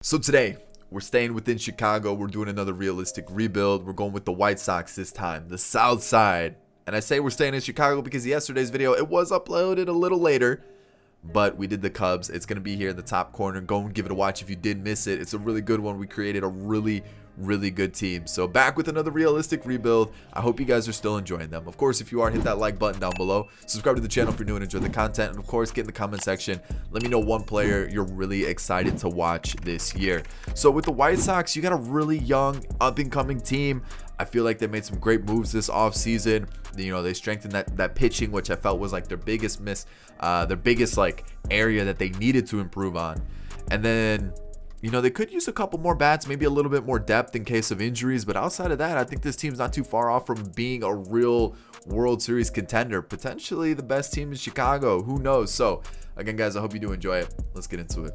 So today, we're staying within Chicago. We're doing another realistic rebuild. We're going with the White Sox this time, the South Side. And I say we're staying in Chicago because yesterday's video, it was uploaded a little later, but we did the Cubs. It's going to be here in the top corner. Go and give it a watch if you did miss it. It's a really good one. We created a really good team. So back with another realistic rebuild. I hope you guys are still enjoying them. Of course, if you are, hit that like button down below. Subscribe to the channel if you're new and enjoy the content. And of course, get in the comment section. Let me know one player you're really excited to watch this year. So with the White Sox, you got a really young, up-and-coming team. I feel like they made some great moves this offseason. You know, they strengthened that pitching, which I felt was like their biggest miss, their biggest like area that they needed to improve on. And then, you know, they could use a couple more bats, maybe a little bit more depth in case of injuries. But outside of that, I think this team's not too far off from being a real World Series contender. Potentially the best team in Chicago. Who knows? So, again, guys, I hope you do enjoy it. Let's get into it.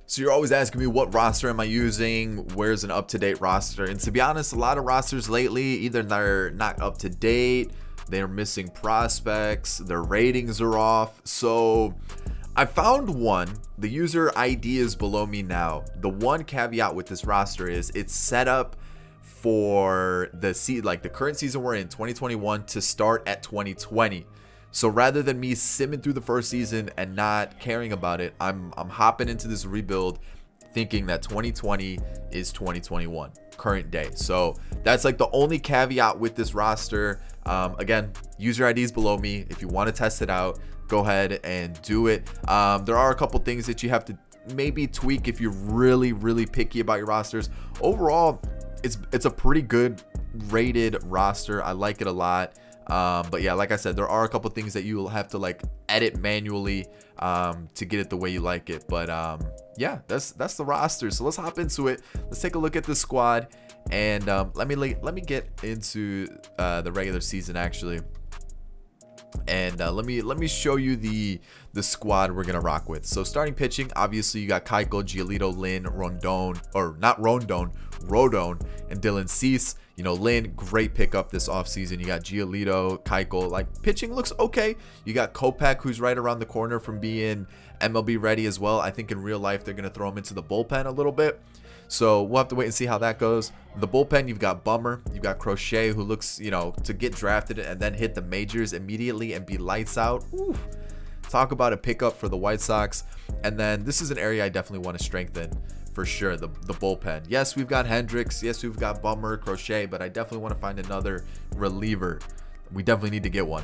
So you're always asking me, what roster am I using? Where's an up-to-date roster? And to be honest, a lot of rosters lately, either they're not up-to-date, they're missing prospects, their ratings are off. So I found one. The user ID is below me now. The one caveat with this roster is it's set up for the current season we're in, 2021, to start at 2020. So rather than me simming through the first season and not caring about it, I'm hopping into this rebuild thinking that 2020 is 2021 current day. So that's like the only caveat with this roster. Again, user ID is below me. If you want to test it out, go ahead and do it. There are a couple things that you have to maybe tweak if you're really picky about your rosters. Overall, it's a pretty good rated roster. I like it a lot. But yeah, like I said, there are a couple things that you will have to like edit manually to get it the way you like it. But yeah, that's the roster. So let's hop into it. Let's take a look at the squad, and let me get into the regular season actually. And let me show you the squad we're gonna rock with. So starting pitching, obviously you got Keuchel, Giolito, Lynn, Rodon, and Dylan Cease. You know, Lynn, great pickup this offseason. You got Giolito, Keuchel, like pitching looks okay. You got Kopech, who's right around the corner from being MLB ready as well. I think in real life they're gonna throw him into the bullpen a little bit. So we'll have to wait and see how that goes. The bullpen, you've got Bummer, you've got Crochet, who looks, you know, to get drafted and then hit the majors immediately and be lights out. Oof. Talk about a pickup for the White Sox. And then this is an area I definitely want to strengthen for sure, the bullpen. Yes, we've got Hendricks. Yes, we've got Bummer, Crochet, but I definitely want to find another reliever. We definitely need to get one.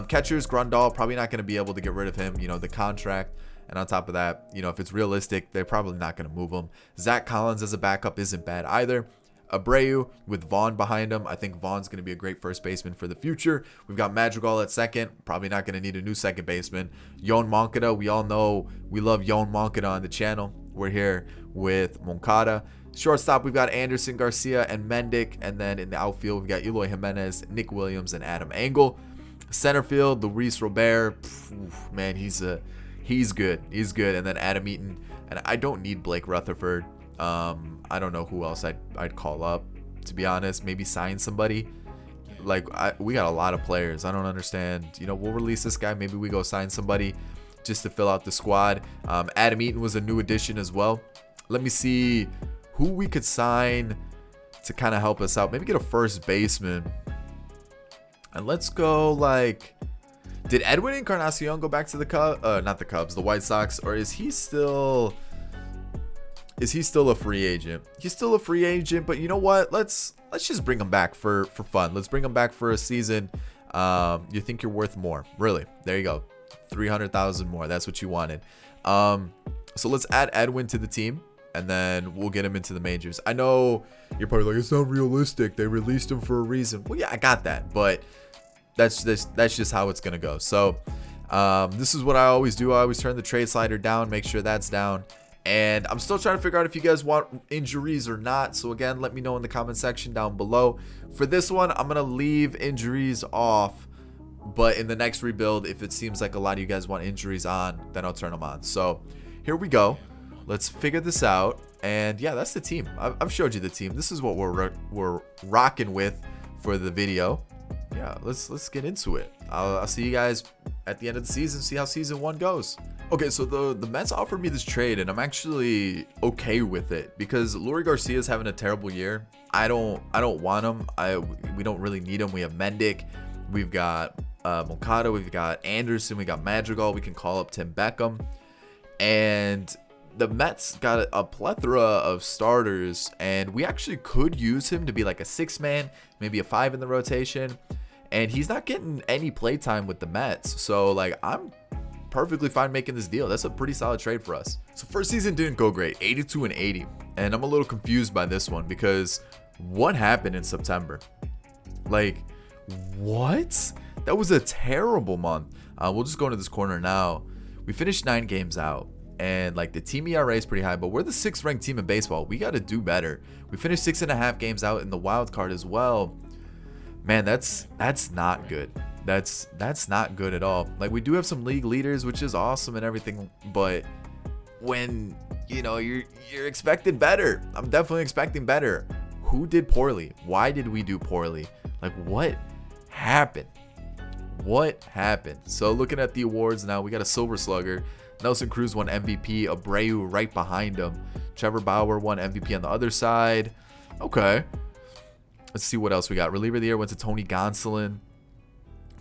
Catchers, Grandal, probably not going to be able to get rid of him, you know, the contract. And on top of that, you know, if it's realistic, they're probably not going to move him. Zach Collins as a backup isn't bad either. Abreu with Vaughn behind him. I think Vaughn's going to be a great first baseman for the future. We've got Madrigal at second. Probably not going to need a new second baseman. Yon Moncada. We all know we love Yon Moncada on the channel. We're here with Moncada. Shortstop, we've got Anderson, Garcia, and Mendick. And then in the outfield, we've got Eloy Jimenez, Nick Williams, and Adam Engel. Center field, Luis Robert. Man, he's good. He's good. And then Adam Eaton. And I don't need Blake Rutherford. I don't know who else I'd call up, to be honest. Maybe sign somebody. Like, we got a lot of players. I don't understand. You know, we'll release this guy. Maybe we go sign somebody just to fill out the squad. Adam Eaton was a new addition as well. Let me see who we could sign to kind of help us out. Maybe get a first baseman. And let's go like... Did Edwin Encarnacion go back to the Cubs? Not the Cubs, the White Sox, or is he still a free agent? He's still a free agent, but you know what? Let's just bring him back for fun. Let's bring him back for a season. You think you're worth more? Really? There you go. 300,000 more. That's what you wanted. So let's add Edwin to the team, and then we'll get him into the majors. I know you're probably like, it's not realistic. They released him for a reason. Well, yeah, I got that, but that's just how it's gonna go. So this is what I always do. I always turn the trade slider down, make sure that's down. And I'm still trying to figure out if you guys want injuries or not. So again, let me know in the comment section down below. For this one, I'm gonna leave injuries off, but in the next rebuild, if it seems like a lot of you guys want injuries on, then I'll turn them on. So here we go. Let's figure this out. And yeah, that's the team. I've showed you the team. This is what we're rocking with for the video. Yeah, let's get into it. I'll see you guys at the end of the season, see how season 1 goes. Okay, so the Mets offered me this trade, and I'm actually okay with it because Leury Garcia's having a terrible year. I don't want him. We don't really need him. We have Mendick, we've got Moncada, we've got Anderson, we got Madrigal. We can call up Tim Beckham, and the Mets got a plethora of starters, and we actually could use him to be like a 6-man, maybe a 5 in the rotation. And he's not getting any playtime with the Mets, so like I'm perfectly fine making this deal. That's a pretty solid trade for us. So first season didn't go great, 82 and 80, and I'm a little confused by this one because what happened in September? Like, what? That was a terrible month. We'll just go into this corner now. We finished 9 games out, and like the team ERA is pretty high, but we're the 6th ranked team in baseball. We got to do better. We finished 6.5 games out in the wild card as well. Man, that's not good. That's not good at all. Like, we do have some league leaders, which is awesome and everything, but when you're expecting better, I'm definitely expecting better. Who did poorly? Why did we do poorly? Like, what happened? What happened? So looking at the awards now, we got a Silver Slugger. Nelson Cruz won MVP. Abreu right behind him. Trevor Bauer won MVP on the other side. Okay. Let's see what else we got. Reliever of the year went to Tony Gonsolin,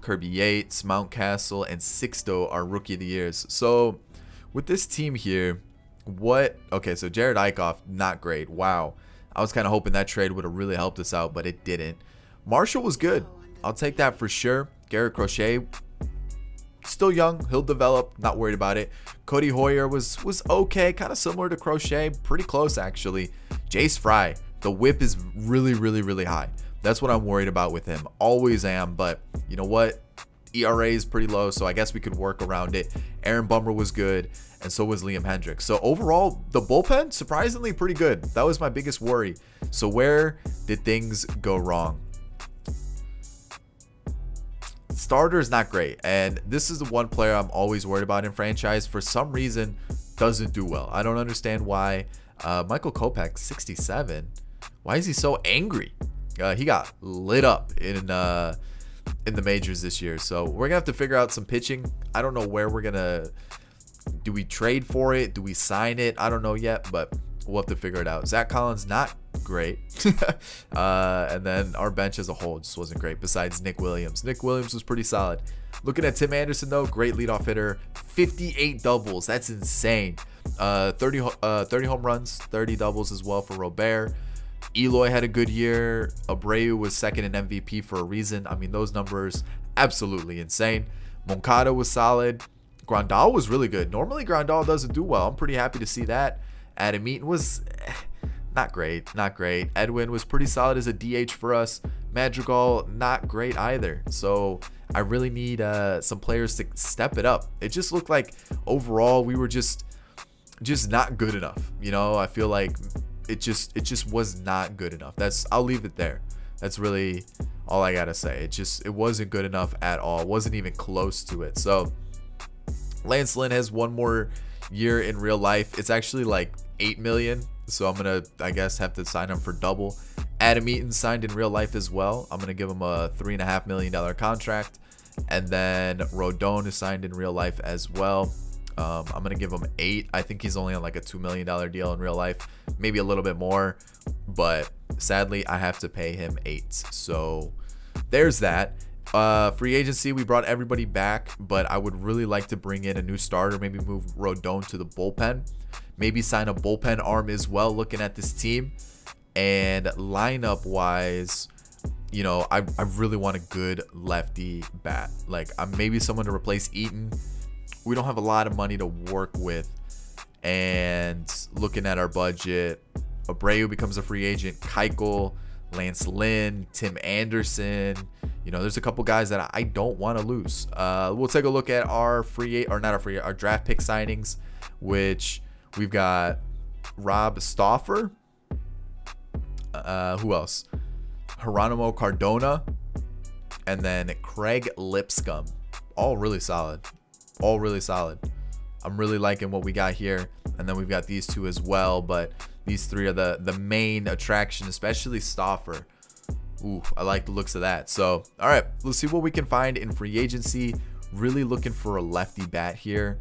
Kirby Yates, Mountcastle, and Sixto are rookie of the years. So with this team here, okay, so Jared Eichhoff, not great. Wow. I was kind of hoping that trade would have really helped us out, but it didn't. Marshall was good. I'll take that for sure. Garrett Crochet, still young. He'll develop. Not worried about it. Cody Hoyer was okay. Kind of similar to Crochet. Pretty close, actually. Jace Fry. The whip is really, really, really high. That's what I'm worried about with him. Always am, but you know what? ERA is pretty low, so I guess we could work around it. Aaron Bummer was good, and so was Liam Hendricks. So overall, the bullpen, surprisingly pretty good. That was my biggest worry. So where did things go wrong? Starter is not great, and this is the one player I'm always worried about in franchise. For some reason, doesn't do well. I don't understand why. Michael Kopech, 67. Why is he so angry? He got lit up in the majors this year. So we're gonna have to figure out some pitching. I don't know where we're gonna. Do we trade for it? Do we sign it? I don't know yet, but we'll have to figure it out. Zach Collins, not great. And then our bench as a whole just wasn't great. Besides Nick Williams. Nick Williams was pretty solid. Looking at Tim Anderson though, great leadoff hitter. 58 doubles. That's insane. 30 home runs, 30 doubles as well for Robert. Eloy had a good year. Abreu was second in MVP for a reason. I mean, those numbers absolutely insane. Moncada was solid. Grandal was really good. Normally Grandal doesn't do well. I'm pretty happy to see that. Adam Eaton was not great. Edwin was pretty solid as a DH for us. Madrigal, not great either. So I really need some players to step it up. It just looked like overall we were just not good enough. I feel like it just was not good enough. I'll leave it there. That's really all I gotta say. It wasn't good enough at all. It wasn't even close to it. So Lance Lynn has one more year in real life. It's actually like $8 million. So I'm gonna, I guess, have to sign him for double. Adam Eaton signed in real life as well. I'm gonna give him a $3.5 million contract. And then Rodon is signed in real life as well. I'm gonna give him 8. I think he's only on like a $2 million deal in real life, maybe a little bit more, but sadly I have to pay him 8. So there's that. Free agency, we brought everybody back, but I would really like to bring in a new starter. Maybe move Rodon to the bullpen. Maybe sign a bullpen arm as well. Looking at this team, and lineup wise, I really want a good lefty bat. Like maybe someone to replace Eaton. We don't have a lot of money to work with, and looking at our budget, Abreu becomes a free agent. Keuchel, Lance Lynn, Tim Anderson. There's a couple guys that I don't want to lose. We'll take a look at our our draft pick signings, which we've got Rob Stauffer. Who else? Geronimo Cardona, and then Craig Lipscomb. All really solid. I'm really liking what we got here. And then we've got these two as well, but these three are the main attraction, especially Stauffer. Ooh, I like the looks of that. So, all right, let's see what we can find in free agency. Really looking for a lefty bat here.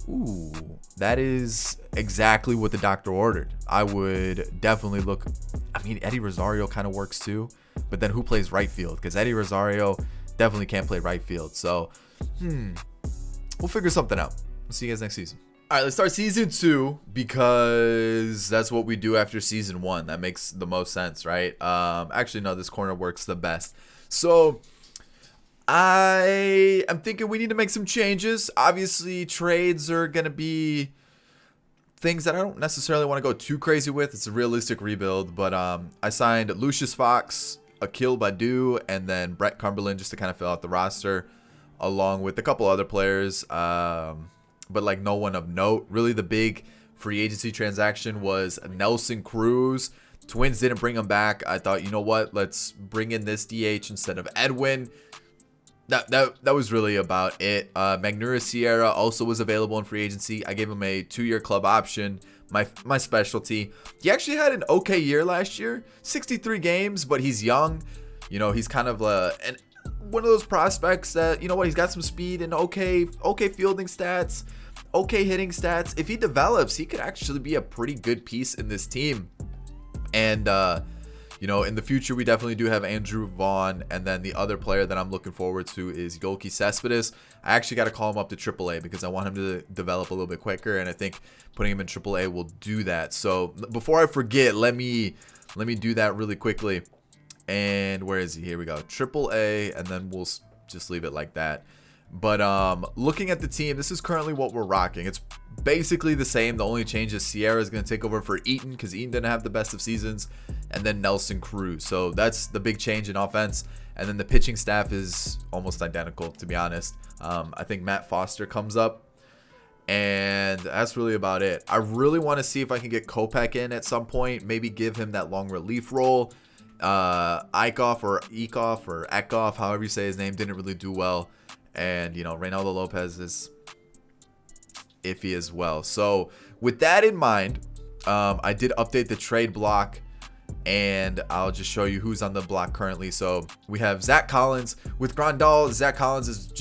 Ooh, that is exactly what the doctor ordered. I would definitely look. I mean, Eddie Rosario kind of works too, but then who plays right field? Because Eddie Rosario definitely can't play right field. So, we'll figure something out. We'll see you guys next season. All right, let's start season 2 because that's what we do after season 1. That makes the most sense, right? Actually, no, this corner works the best. So I am thinking we need to make some changes. Obviously, trades are going to be things that I don't necessarily want to go too crazy with. It's a realistic rebuild, but I signed Lucius Fox, Akil Baddoo, and then Brett Cumberland just to kind of fill out the roster, along with a couple other players, but like no one of note. Really, the big free agency transaction was Nelson Cruz. Twins didn't bring him back. I thought, you know what? Let's bring in this DH instead of Edwin. That was really about it. Magnoris Sierra also was available in free agency. I gave him a 2-year club option. My specialty. He actually had an okay year last year, 63 games, but he's young. You know, he's kind of one of those prospects that, you know what, he's got some speed and okay fielding stats, okay hitting stats. If he develops, he could actually be a pretty good piece in this team. And you know, in the future, we definitely do have Andrew Vaughn, and then the other player that I'm looking forward to is Yoelqui Cespedes. I actually got to call him up to AAA because I want him to develop a little bit quicker, and I think putting him in AAA will do that. So before I forget, let me do that really quickly. And where is he? Here we go, AAA, and then we'll just leave it like that. But looking at the team, this is currently what we're rocking. It's basically the same. The only change is Sierra is going to take over for Eaton because Eaton didn't have the best of seasons, and then Nelson Cruz. So that's the big change in offense. And then the pitching staff is almost identical, to be honest. I think Matt Foster comes up, and that's really about it. I really want to see if I can get Kopech in at some point. Maybe give him that long relief role. Eichhoff or Eckhoff, however you say his name, didn't really do well. And, you know, Reynaldo Lopez is iffy as well. So with that in mind, I did update the trade block, and I'll just show you who's on the block currently. So we have Zach Collins with Grandal. Zach Collins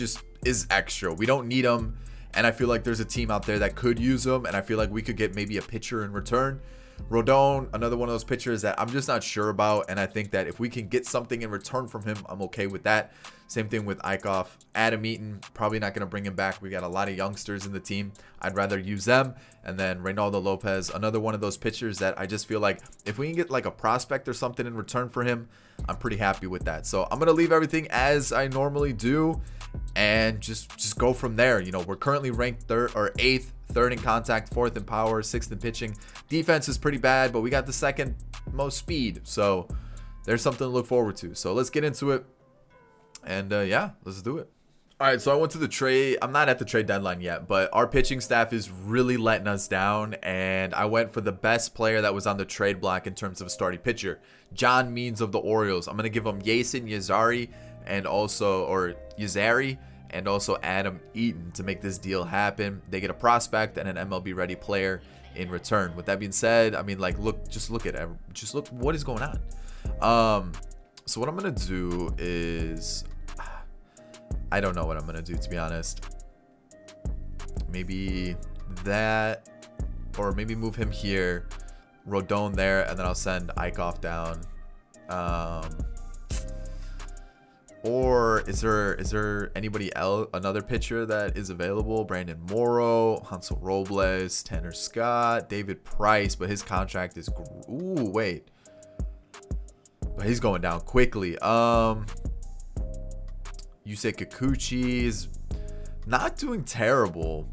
is extra. We don't need him, and I feel like there's a team out there that could use him, and I feel like we could get maybe a pitcher in return. Rodon, another one of those pitchers that I'm just not sure about, and I think that if we can get something in return from him, I'm okay with that. Same thing with Eichhoff. Adam Eaton, probably not going to bring him back. We got a lot of youngsters in the team. I'd rather use them. And then Reynaldo Lopez, another one of those pitchers that I just feel like if we can get like a prospect or something in return for him, I'm pretty happy with that. So I'm going to leave everything as I normally do and just go from there. You know, we're currently ranked 8th, 3rd in contact, 4th in power, 6th in pitching. Defense is pretty bad, but we got the 2nd most speed. So there's something to look forward to. So let's get into it. And yeah, let's do it. All right, so I went to the trade. I'm not at the trade deadline yet, but our pitching staff is really letting us down. And I went for the best player that was on the trade block in terms of a starting pitcher, John Means of the Orioles. I'm going to give him Yasin Yazari and also Adam Eaton to make this deal happen. They get a prospect and an MLB ready player in return. With that being said, I mean, like, look what is going on. So what I'm going to do is, I don't know what I'm going to do, to be honest. Maybe that, or maybe move him here, Rodon there, and then I'll send Eichhoff down. Or is there anybody else, another pitcher that is available? Brandon Morrow, Hansel Robles, Tanner Scott, David Price, but his contract is, ooh, wait. But he's going down quickly. Yusei Kikuchi is not doing terrible,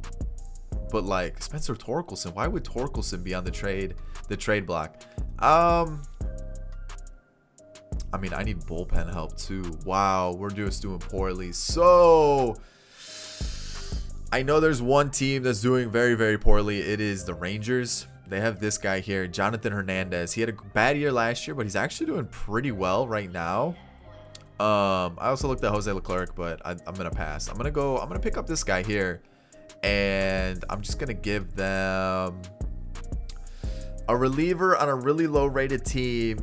but like Spencer Torkelson, why would Torkelson be on the trade block? I mean, I need bullpen help too. Wow, we're just doing poorly. So I know there's one team that's doing very, very poorly. It is the Rangers. They have this guy here, Jonathan Hernandez. He had a bad year last year, but he's actually doing pretty well right now. I also looked at Jose Leclerc, but I'm gonna pass. I'm gonna pick up this guy here, and I'm just gonna give them a reliever on a really low rated team.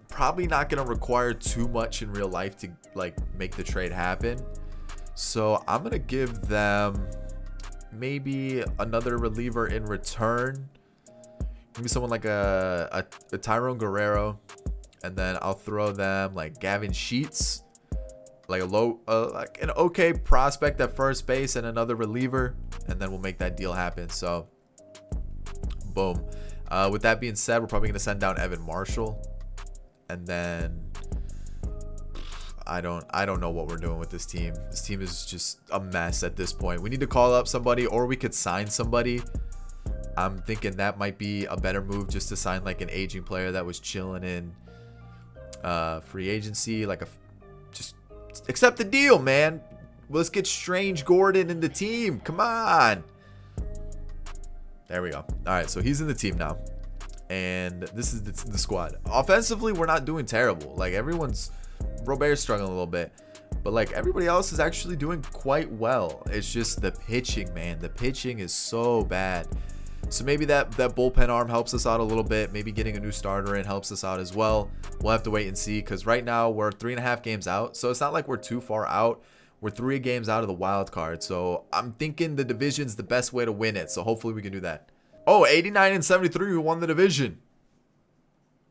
Probably not gonna require too much in real life to like make the trade happen. So I'm gonna give them maybe another reliever in return. Maybe someone like a Tyrone Guerrero. And then I'll throw them like Gavin Sheets, like like an okay prospect at first base and another reliever. And then we'll make that deal happen. So, boom. With that being said, we're probably going to send down Evan Marshall. And then I don't know what we're doing with this team. This team is just a mess at this point. We need to call up somebody, or we could sign somebody. I'm thinking that might be a better move, just to sign like an aging player that was chilling in free agency. Like just accept the deal, man. Let's get Strange Gordon in the team. Come on. There we go. All right, so he's in the team now. And this is the squad. Offensively, we're not doing terrible. Like, Robert's struggling a little bit. But, like, everybody else is actually doing quite well. It's just the pitching, man. The pitching is so bad. So maybe that bullpen arm helps us out a little bit. Maybe getting a new starter in helps us out as well. We'll have to wait and see, because right now we're 3.5 games out. So it's not like we're too far out. We're 3 games out of the wild card. So I'm thinking the division's the best way to win it. So hopefully we can do that. Oh, 89 and 73. We won the division.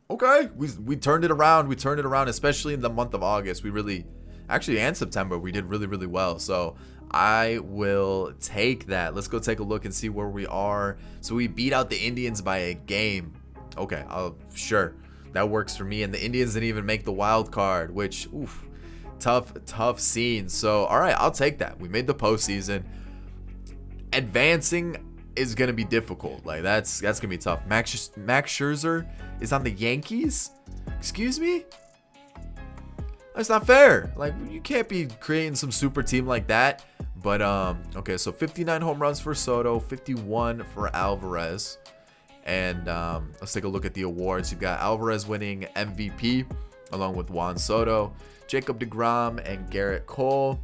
Okay. We turned it around. We turned it around, especially in the month of August. We really, actually, and September, we did really, really well. So I will take that. Let's go take a look and see where we are. So we beat out the Indians by a game. Okay. Sure. That works for me. And the Indians didn't even make the wild card, which, oof. Tough scene. So, all right, I'll take that. We made the postseason. Advancing is going to be difficult. Like, that's going to be tough. Max Scherzer is on the Yankees? Excuse me? That's not fair. Like, you can't be creating some super team like that. But, okay, so 59 home runs for Soto, 51 for Alvarez. And let's take a look at the awards. You've got Alvarez winning MVP along with Juan Soto, Jacob deGrom, and Garrett Cole.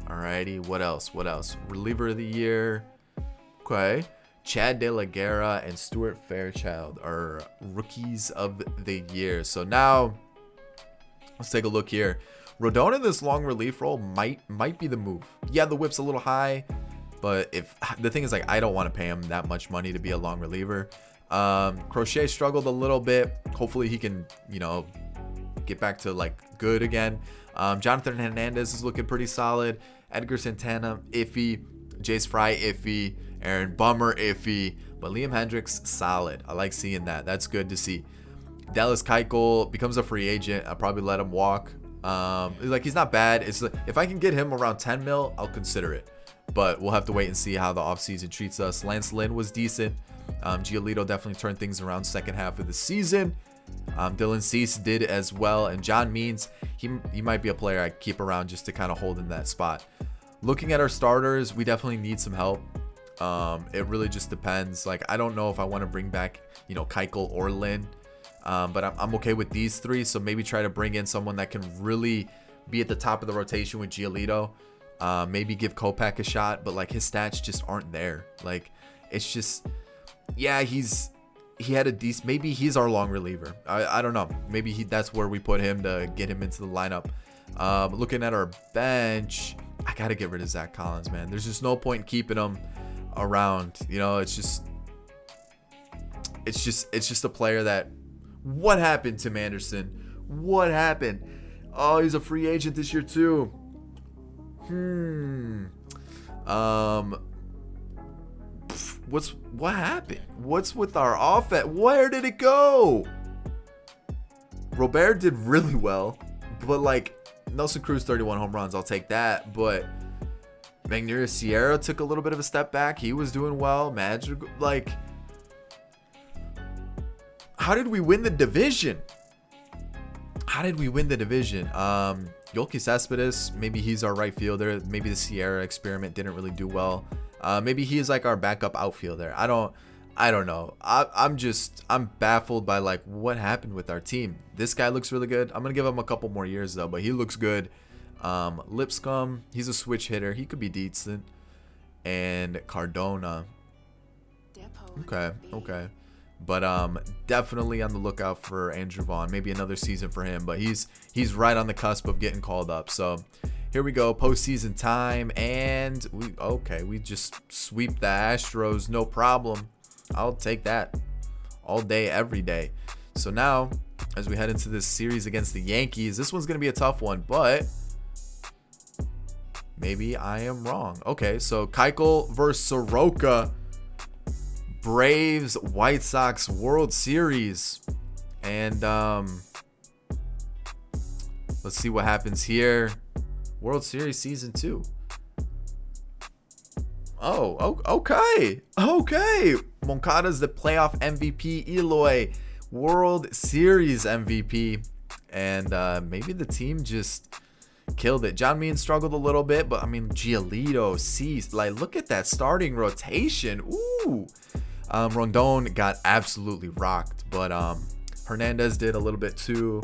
Alrighty, what else? Reliever of the year. Okay. Chad De La Guerra and Stuart Fairchild are rookies of the year. So now, let's take a look here. Rodon in this long relief role might be the move. Yeah, the whip's a little high, but the thing is, like, I don't want to pay him that much money to be a long reliever. Crochet struggled a little bit. Hopefully he can, get back to like good again. Jonathan Hernandez is looking pretty solid. Edgar Santana iffy. Jace Fry iffy. Aaron Bummer iffy. But Liam Hendricks solid. I like seeing that. That's good to see. Dallas Keuchel becomes a free agent. I'll probably let him walk. Like, he's not bad. It's like, if I can get him around 10 mil, I'll consider it. But we'll have to wait and see how the offseason treats us. Lance Lynn was decent. Giolito definitely turned things around second half of the season. Dylan Cease did as well, and John Means, he might be a player I keep around just to kind of hold in that spot. Looking at our starters, we definitely need some help. It really just depends. Like, I don't know if I want to bring back, Keuchel or Lynn, but I'm okay with these 3. So maybe try to bring in someone that can really be at the top of the rotation with Giolito. Maybe give Kopech a shot, but like his stats just aren't there. Like, it's just, yeah, he had a decent, maybe he's our long reliever. I don't know. Maybe that's where we put him to get him into the lineup. Looking at our bench, I got to get rid of Zach Collins, man. There's just no point in keeping him around. It's just a player that, what happened, Tim Anderson? What happened? Oh, he's a free agent this year too. What happened? What's with our offense? Where did it go? Robert did really well, but like Nelson Cruz 31 home runs, I'll take that. But Magnoris Sierra took a little bit of a step back. He was doing well. Magic, like, how did we win the division? Yoelqui Cespedes, maybe he's our right fielder. Maybe the Sierra experiment didn't really do well. Maybe he's like our backup outfielder. I don't know. I'm baffled by like what happened with our team. This guy looks really good. I'm gonna give him a couple more years though, but he looks good. Lipscomb, he's a switch hitter. He could be decent. And Cardona. Okay. But definitely on the lookout for Andrew Vaughn. Maybe another season for him, but he's right on the cusp of getting called up. So Here we go, postseason time, and we just sweep the Astros, no problem. I'll take that all day, every day. So now, as we head into this series against the Yankees, this one's going to be a tough one, but maybe I am wrong. Okay, so Keuchel versus Soroka, Braves, White Sox World Series. And let's see what happens here. World Series Season 2. Oh, okay. Moncada's the playoff MVP. Eloy, World Series MVP. And maybe the team just killed it. John Means struggled a little bit, but I mean, Giolito, Cease, like, look at that starting rotation. Ooh. Rondon got absolutely rocked, but Hernandez did a little bit too.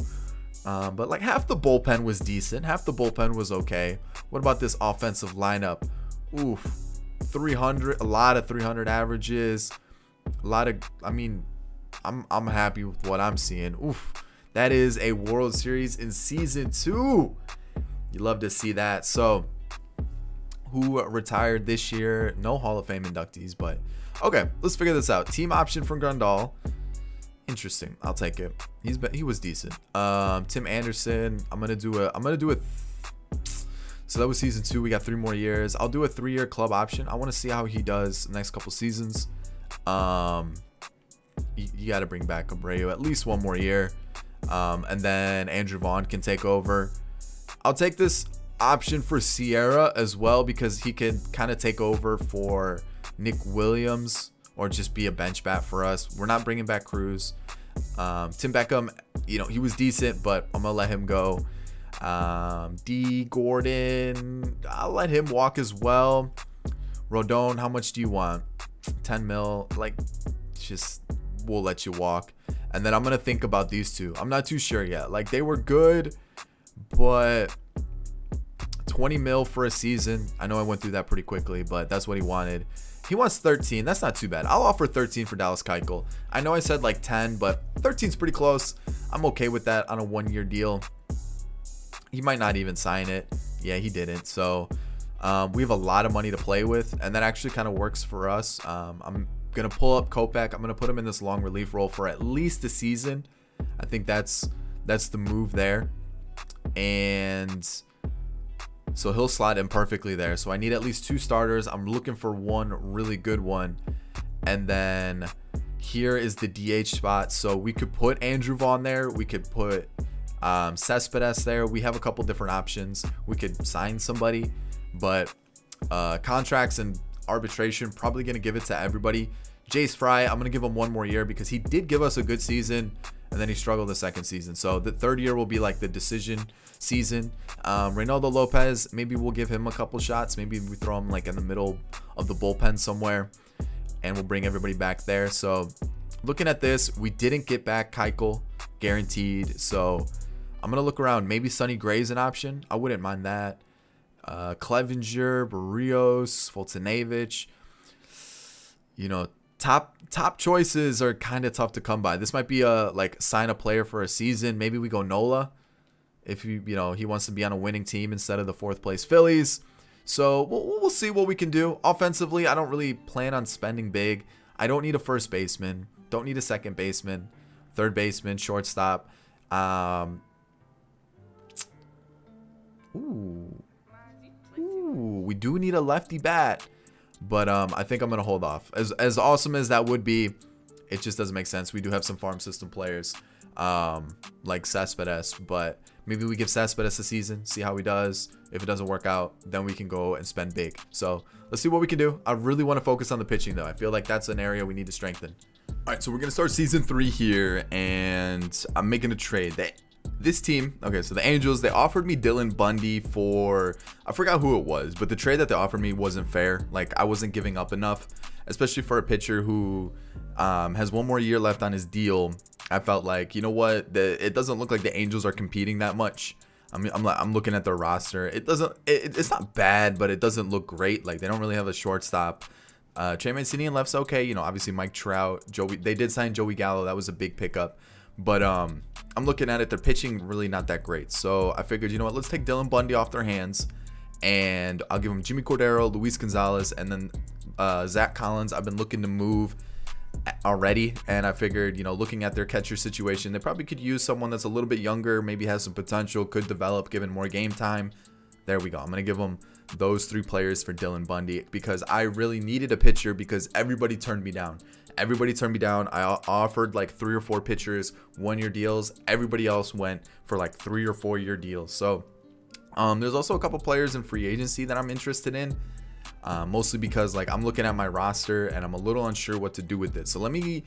But like half the bullpen was decent. Half the bullpen was okay. What about this offensive lineup? Oof. 300, a lot of 300 averages. A lot of, I mean, I'm happy with what I'm seeing. Oof. That is a World Series in Season 2. You love to see that. So, who retired this year? No Hall of Fame inductees, but okay, let's figure this out. Team option from Grandal. Interesting. I'll take it. He was decent. Tim Anderson. I'm gonna do it. So that was Season 2. We got 3 more years. I'll do a 3-year club option. I want to see how he does the next couple seasons. You got to bring back Abreu at least 1 more year. And then Andrew Vaughn can take over. I'll take this option for Sierra as well, because he can kind of take over for Nick Williams or just be a bench bat for us. We're not bringing back Cruz. Tim Beckham, he was decent, but I'm gonna let him go. D Gordon, I'll let him walk as well. Rodon, how much do you want? 10 mil, like, just, we'll let you walk. And then I'm gonna think about these two. I'm not too sure yet. Like, they were good, but 20 mil for a season. I know I went through that pretty quickly, but that's what he wanted. He wants 13. That's not too bad. I'll offer 13 for Dallas Keuchel. I know I said like 10, but 13 is pretty close. I'm okay with that on a 1-year deal. He might not even sign it. Yeah, he didn't. So we have a lot of money to play with, and that actually kind of works for us. I'm going to pull up Kopech. I'm going to put him in this long relief role for at least a season. I think that's the move there. And so he'll slot in perfectly there. So I need at least 2 starters. I'm looking for 1 really good one. And then here is the DH spot. So we could put Andrew Vaughn there. We could put Cespedes there. We have a couple different options. We could sign somebody. But contracts and arbitration, probably going to give it to everybody. Jace Fry, I'm going to give him 1 more year because he did give us a good season. And then he struggled the second season. So the 3rd year will be like the decision season. Reynaldo Lopez, maybe we'll give him a couple shots. Maybe we throw him like in the middle of the bullpen somewhere. And we'll bring everybody back there. So looking at this, we didn't get back Keuchel guaranteed. So I'm going to look around. Maybe Sonny Gray's an option. I wouldn't mind that. Clevinger, Barrios, Fultonavich. Top choices are kind of tough to come by. This might be a sign a player for a season. Maybe we go Nola if he wants to be on a winning team instead of the 4th place Phillies. So we'll see what we can do. Offensively, I don't really plan on spending big. I don't need a first baseman. Don't need a second baseman, third baseman, shortstop. We do need a lefty bat. But I think I'm going to hold off. As awesome as that would be, it just doesn't make sense. We do have some farm system players like Cespedes. But maybe we give Cespedes a season, see how he does. If it doesn't work out, then we can go and spend big. So let's see what we can do. I really want to focus on the pitching, though. I feel like that's an area we need to strengthen. All right, so we're going to start Season 3 here. And I'm making a trade. This team, okay, so the Angels, they offered me Dylan Bundy for, I forgot who it was, but the trade that they offered me wasn't fair. Like, I wasn't giving up enough, especially for a pitcher who has 1 more year left on his deal. I felt like, you know what, it doesn't look like the Angels are competing that much. I'm looking at their roster. It's not bad, but it doesn't look great. Like, they don't really have a shortstop. Trey Mancini and left's okay. Obviously Mike Trout, Joey. They did sign Joey Gallo. That was a big pickup. But I'm looking at it. They're pitching really not that great. So I figured, you know what? Let's take Dylan Bundy off their hands. And I'll give him Jimmy Cordero, Luis Gonzalez, and then Zach Collins. I've been looking to move already, and I figured, looking at their catcher situation, they probably could use someone that's a little bit younger, maybe has some potential, could develop given more game time. There we go. I'm going to give them those 3 players for Dylan Bundy because I really needed a pitcher because everybody turned me down. I offered like 3 or 4 pitchers 1-year deals. Everybody else went for like 3 or 4-year deals. So there's also a couple players in free agency that I'm interested in, mostly because like I'm looking at my roster and I'm a little unsure what to do with it. So let me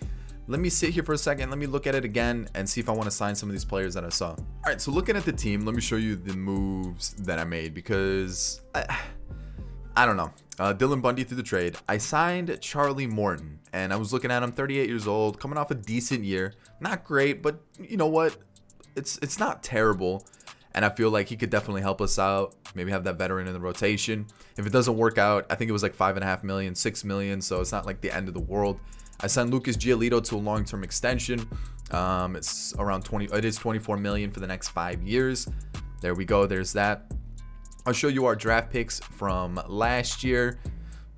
sit here for a second. Let me look at it again and see if I want to sign some of these players that I saw. All right, so looking at the team, let me show you the moves that I made because I don't know. Dylan Bundy through the trade. I signed Charlie Morton, and I was looking at him, 38 years old, coming off a decent year. Not great, but you know what? It's not terrible. And I feel like he could definitely help us out. Maybe have that veteran in the rotation. If it doesn't work out, I think it was like $5.5 million, $6 million. So it's not like the end of the world. I signed Lucas Giolito to a long-term extension. It's around it is $24 million for the next 5 years. There we go. There's that. I'll show you our draft picks from last year.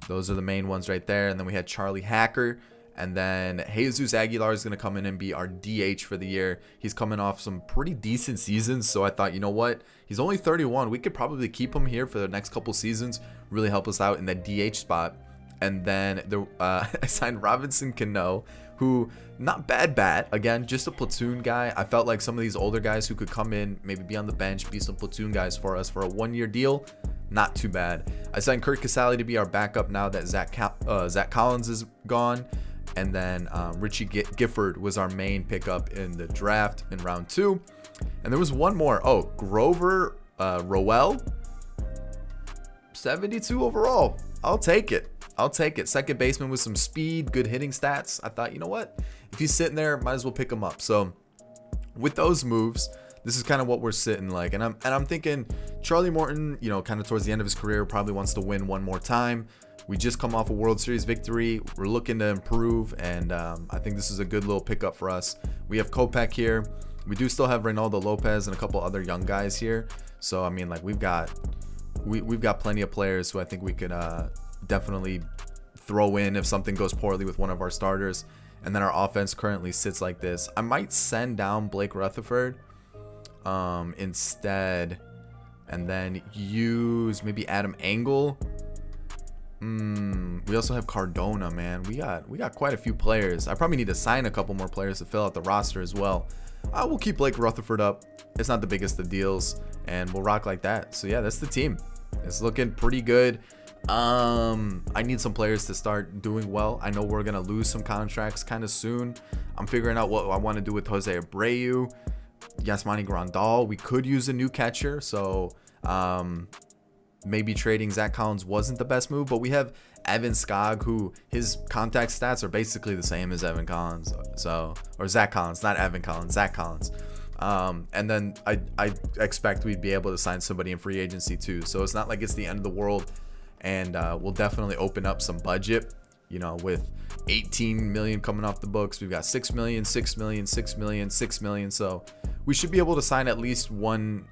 Those are the main ones right there. And then we had Charlie Hacker. And then Jesus Aguilar is going to come in and be our DH for the year. He's coming off some pretty decent seasons. So I thought, you know what? He's only 31. We could probably keep him here for the next couple seasons. Really help us out in that DH spot. And then I signed Robinson Cano, who not bad bat. Again, just a platoon guy. I felt like some of these older guys who could come in, maybe be on the bench, be some platoon guys for us for a 1-year deal. Not too bad. I signed Kurt Casale to be our backup now that Zach Collins is gone. And then Richie Gifford was our main pickup in the draft in round 2. And there was one more. Oh, Grover Rowell. 72 overall. I'll take it. Second baseman with some speed, good hitting stats. I thought, you know what? If he's sitting there, might as well pick him up. So with those moves, this is kind of what we're sitting like. And I'm thinking Charlie Morton, kind of towards the end of his career, probably wants to win one more time. We just come off a World Series victory. We're looking to improve, and I think this is a good little pickup for us. We have Kopech here. We do still have Reynaldo Lopez and a couple other young guys here. So I mean, like we've got plenty of players who I think we could definitely throw in if something goes poorly with one of our starters. And then our offense currently sits like this. I might send down Blake Rutherford instead, and then use maybe Adam Engel. We also have Cardona, man. We got quite a few players. I probably need to sign a couple more players to fill out the roster as well. I will keep Blake Rutherford up. It's not the biggest of deals, and we'll rock like that. So yeah, that's the team. It's looking pretty good. I need some players to start doing well. I know we're gonna lose some contracts kind of soon. I'm figuring out what I want to do with Jose Abreu, Yasmani Grandal. We could use a new catcher, so maybe trading Zach Collins wasn't the best move, but we have Evan Skog, who his contact stats are basically the same as Evan Collins. Or Zach Collins, not Evan Collins, Zach Collins. And then I expect we'd be able to sign somebody in free agency too. So it's not like it's the end of the world. And we'll definitely open up some budget, with 18 million coming off the books. We've got 6 million, 6 million, 6 million, 6 million. So we should be able to sign at least one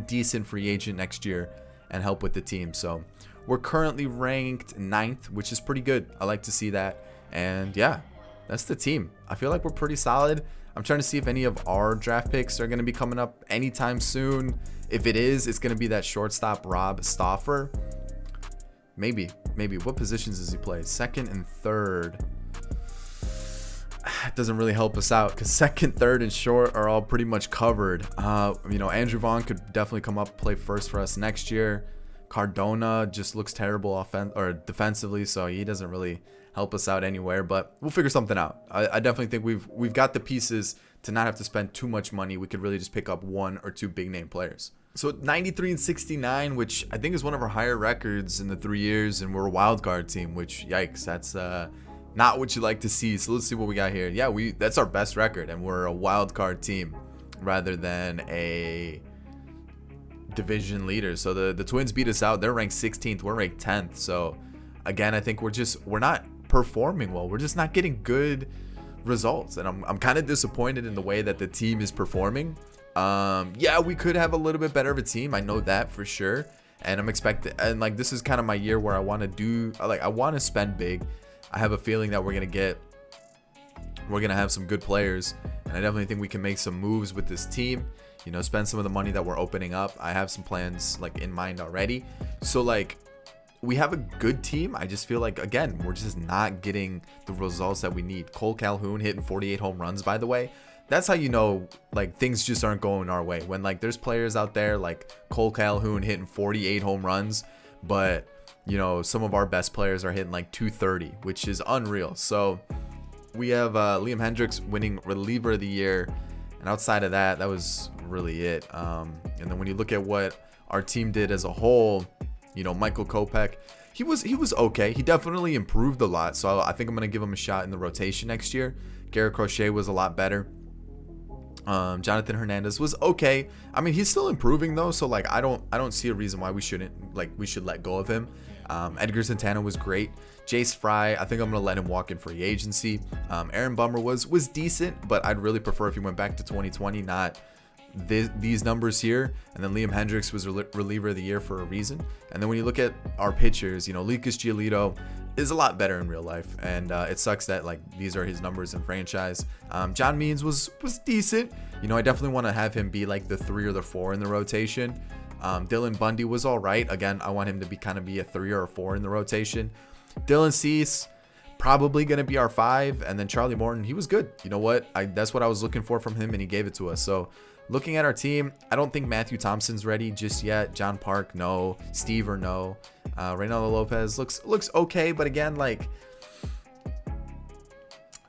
decent free agent next year and help with the team. So we're currently ranked 9th, which is pretty good. I like to see that. And yeah, that's the team. I feel like we're pretty solid. I'm trying to see if any of our draft picks are going to be coming up anytime soon. If it is, it's going to be that shortstop Rob Stauffer. Maybe. What positions does he play? Second and third. It doesn't really help us out because second, third, and short are all pretty much covered. Andrew Vaughn could definitely come up, play first for us next year. Cardona just looks terrible defensively, so he doesn't really help us out anywhere. But we'll figure something out. I definitely think we've got the pieces to not have to spend too much money. We could really just pick up 1 or 2 big name players. So 93 and 69, which I think is one of our higher records in the 3 years, and we're a wild card team. Which yikes, that's not what you like to see. So let's see what we got here. Yeah, that's our best record, and we're a wild card team rather than a division leader. So the Twins beat us out. They're ranked 16th. We're ranked 10th. So again, I think we're not performing well. We're just not getting good results, and I'm kind of disappointed in the way that the team is performing. Yeah, we could have a little bit better of a team. I know that for sure. and I'm expecting, and like this is kind of my year where I want to spend big. I have a feeling that we're gonna have some good players, and I definitely think we can make some moves with this team. You know, spend some of the money that we're opening up. I have some plans like in mind already. So like we have a good team. I just feel like, again, we're just not getting the results that we need. Cole Calhoun hitting 48 home runs, by the way. That's how you know like things just aren't going our way. When like there's players out there like Cole Calhoun hitting 48 home runs, but you know, some of our best players are hitting like 230, which is unreal. So we have Liam Hendricks winning reliever of the year. And outside of that, that was really it. And then when you look at what our team did as a whole, you know, Michael Kopech, he was okay. He definitely improved a lot. So I think I'm going to give him a shot in the rotation next year. Garrett Crochet was a lot better. Jonathan Hernandez was okay. I mean, he's still improving though. So like, I don't see a reason why we should let go of him. Edgar Santana was great. Jace Fry, I think I'm going to let him walk in free agency. Aaron Bummer was decent, but I'd really prefer if he went back to 2020, not these numbers here. And then Liam Hendricks was reliever of the year for a reason. And then when you look at our pitchers, you know, Lucas Giolito is a lot better in real life, and it sucks that like these are his numbers in franchise. John Means was decent. You know, I definitely want to have him be like the 3 or the 4 in the rotation. Dylan Bundy was all right. Again, I want him to be a 3 or a 4 in the rotation. Dylan Cease, probably going to be our 5. And then Charlie Morton, he was good. You know what? That's what I was looking for from him, and he gave it to us. So looking at our team, I don't think Matthew Thompson's ready just yet. John Park, no. Stever, no. Reynaldo Lopez looks okay. But again, like,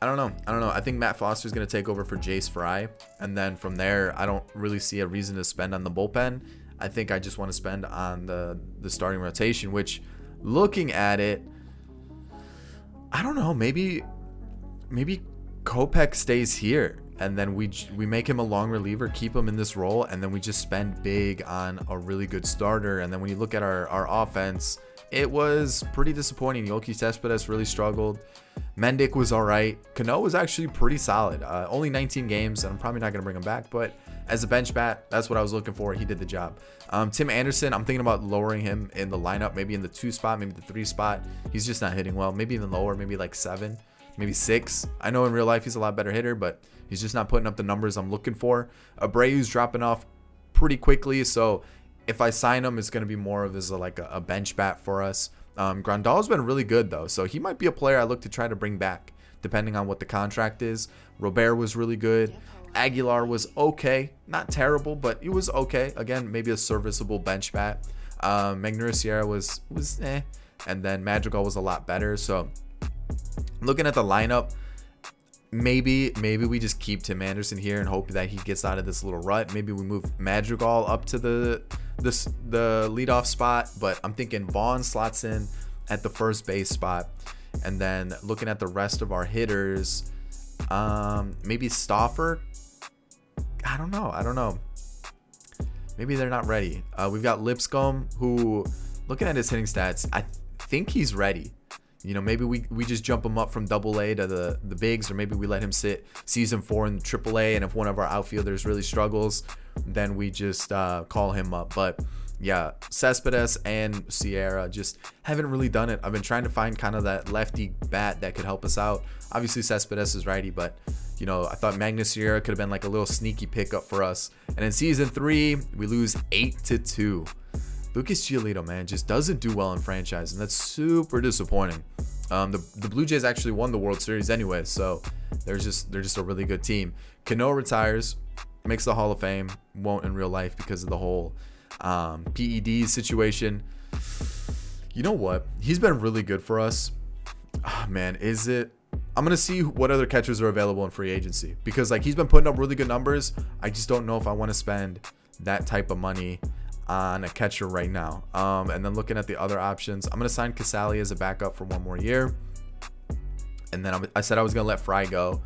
I don't know. I think Matt Foster's going to take over for Jace Fry. And then from there, I don't really see a reason to spend on the bullpen. I think I just want to spend on the starting rotation, which, looking at it, I don't know, maybe Kopech stays here, and then we make him a long reliever, keep him in this role, and then we just spend big on a really good starter. And then when you look at our offense, it was pretty disappointing. Yoki Cespedes really struggled. Mendick was all right. Cano was actually pretty solid. Only 19 games, and I'm probably not going to bring him back, but as a bench bat, that's what I was looking for. He did the job. Tim Anderson, I'm thinking about lowering him in the lineup, maybe in the 2 spot, maybe the 3 spot. He's just not hitting well. Maybe even lower, maybe like 7, maybe 6. I know in real life he's a lot better hitter, but he's just not putting up the numbers I'm looking for. Abreu's dropping off pretty quickly, so if I sign him, it's going to be more of as a bench bat for us. Grandal's been really good though, so he might be a player I look to try to bring back depending on what the contract is. Robert was really good. Aguilar was okay, not terrible, but he was okay. Again, maybe a serviceable bench bat. Magnoris Sierra was eh, and then Madrigal was a lot better. So looking at the lineup, maybe we just keep Tim Anderson here and hope that he gets out of this little rut. Maybe we move Madrigal up to the leadoff spot, but I'm thinking Vaughn slots in at the first base spot. And then looking at the rest of our hitters, maybe Stauffer. I don't know. Maybe they're not ready. We've got Lipscomb, who, looking at his hitting stats, I think he's ready. You know, maybe we just jump him up from AA to the bigs, or maybe we let him sit season 4 in AAA, and if one of our outfielders really struggles, then we just call him up. But yeah, Cespedes and Sierra just haven't really done it. I've been trying to find kind of that lefty bat that could help us out. Obviously Cespedes is righty, but you know, I thought Magnoris Sierra could have been like a little sneaky pickup for us. And in season 3, we lose 8-2. Lucas Giolito, man, just doesn't do well in franchise, and that's super disappointing. The Blue Jays actually won the World Series anyway, so they're just a really good team. Cano retires, makes the Hall of Fame, won't in real life because of the whole PED situation. You know what? He's been really good for us. Oh, man, is it? I'm gonna see what other catchers are available in free agency, because like he's been putting up really good numbers. I just don't know if I want to spend that type of money on a catcher right now. And then looking at the other options, I'm gonna sign Casali as a backup for 1 more year, and then I said I was gonna let Fry go.